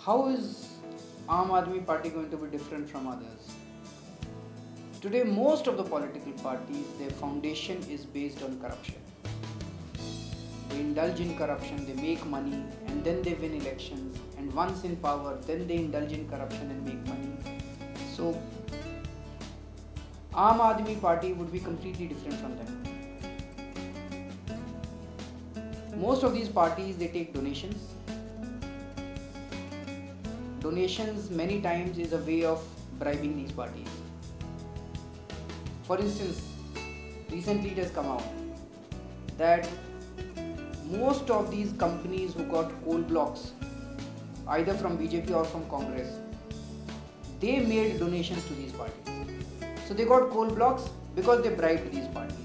How is AAM AADMI party going to be different from others? Today, most of the political parties, their foundation is based on corruption. They indulge in corruption, they make money, and then they win elections. And once in power, then they indulge in corruption and make money. So, AAM AADMI party would be completely different from them. Most of these parties, they take donations. Donations many times is a way of bribing these parties. For instance, recently it has come out that most of these companies who got coal blocks, either from BJP or from Congress, they made donations to these parties. So they got coal blocks because they bribed these parties.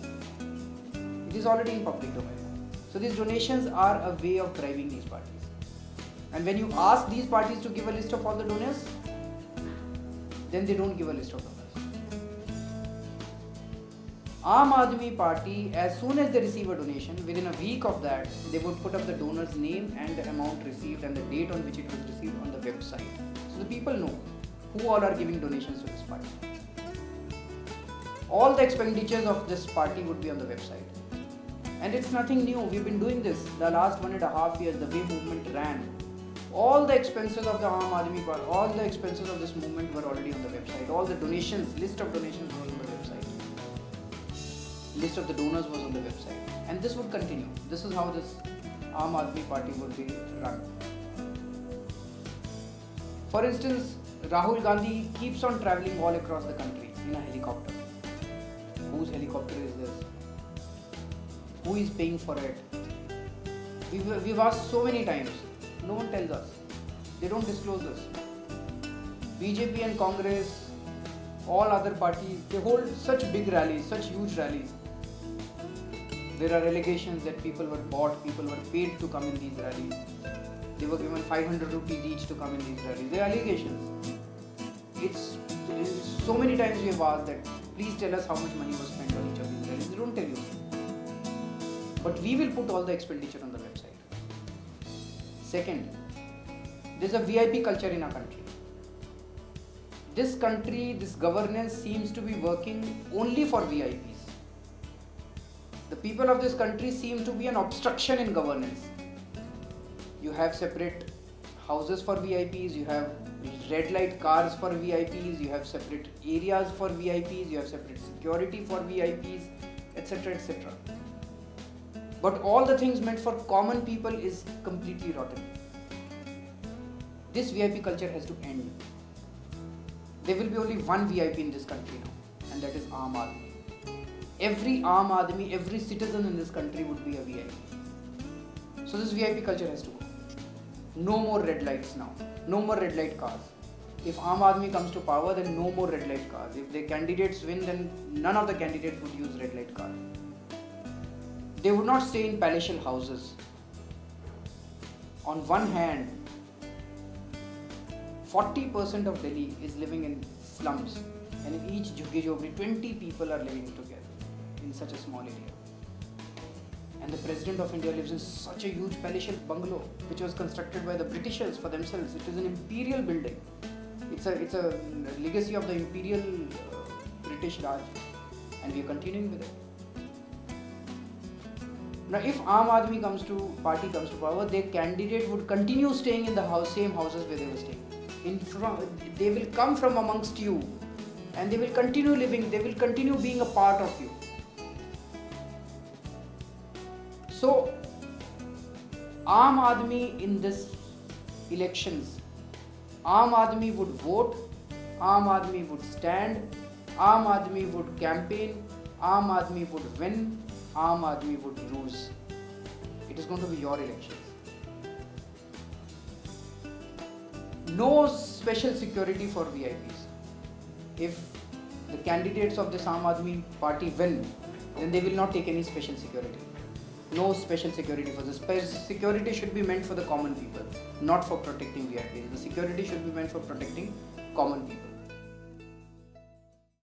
It is already in public domain. So these donations are a way of bribing these parties. And when you ask these parties to give a list of all the donors, then they don't give a list of donors. AAM AADMI party, as soon as they receive a donation, within a week of that, they would put up the donor's name and the amount received and the date on which it was received on the website. So the people know who all are giving donations to this party. All the expenditures of this party would be on the website. And it's nothing new. We've been doing this the last 1.5 years, the way movement ran. All the expenses of the AAM AADMI party, all the expenses of this movement were already on the website. All the donations, list of donations was on the website. List of the donors was on the website. And this would continue. This is how this AAM AADMI party would be run. For instance, Rahul Gandhi keeps on traveling all across the country in a helicopter. Whose helicopter is this? Who is paying for it? We've asked so many times. No one tells us. They don't disclose this. BJP and Congress, all other parties, they hold such big rallies, such huge rallies. There are allegations that people were bought, people were paid to come in these rallies. They were given 500 rupees each to come in these rallies. They are allegations. It's so many times we have asked that please tell us how much money was spent on each of these rallies. They don't tell you. But we will put all the expenditure on the website. Second, there is a VIP culture in our country. This country, this governance seems to be working only for VIPs. The people of this country seem to be an obstruction in governance. You have separate houses for VIPs, you have red light cars for VIPs, you have separate areas for VIPs, you have separate security for VIPs, etc. etc. But all the things meant for common people is completely rotten. This VIP culture has to end. There will be only one VIP in this country now, and that is AAM AADMI. Every AAM AADMI, every citizen in this country would be a VIP. So this VIP culture has to go. No more red lights now. No more red light cars. If AAM AADMI comes to power, then no more red light cars. If the candidates win, then none of the candidates would use red light cars. They would not stay in palatial houses. On one hand, 40% of Delhi is living in slums, and in each jhuggi-jhopri, 20 people are living together in such a small area. And the President of India lives in such a huge palatial bungalow, which was constructed by the Britishers for themselves. It is an imperial building. It's a legacy of the imperial British Raj, and we are continuing with it. Now, if AAM AADMI party comes to power, their candidate would continue staying in the same houses where they were staying. They will come from amongst you, and they will continue living. They will continue being a part of you. So, AAM AADMI in this elections, AAM AADMI would vote, AAM AADMI would stand, AAM AADMI would campaign, AAM AADMI would win, AAM AADMI would lose. It is going to be your elections. No special security for VIPs. If the candidates of this AAM AADMI party win, then they will not take any special security. No special security for this. Security should be meant for the common people, not for protecting VIPs. The security should be meant for protecting common people.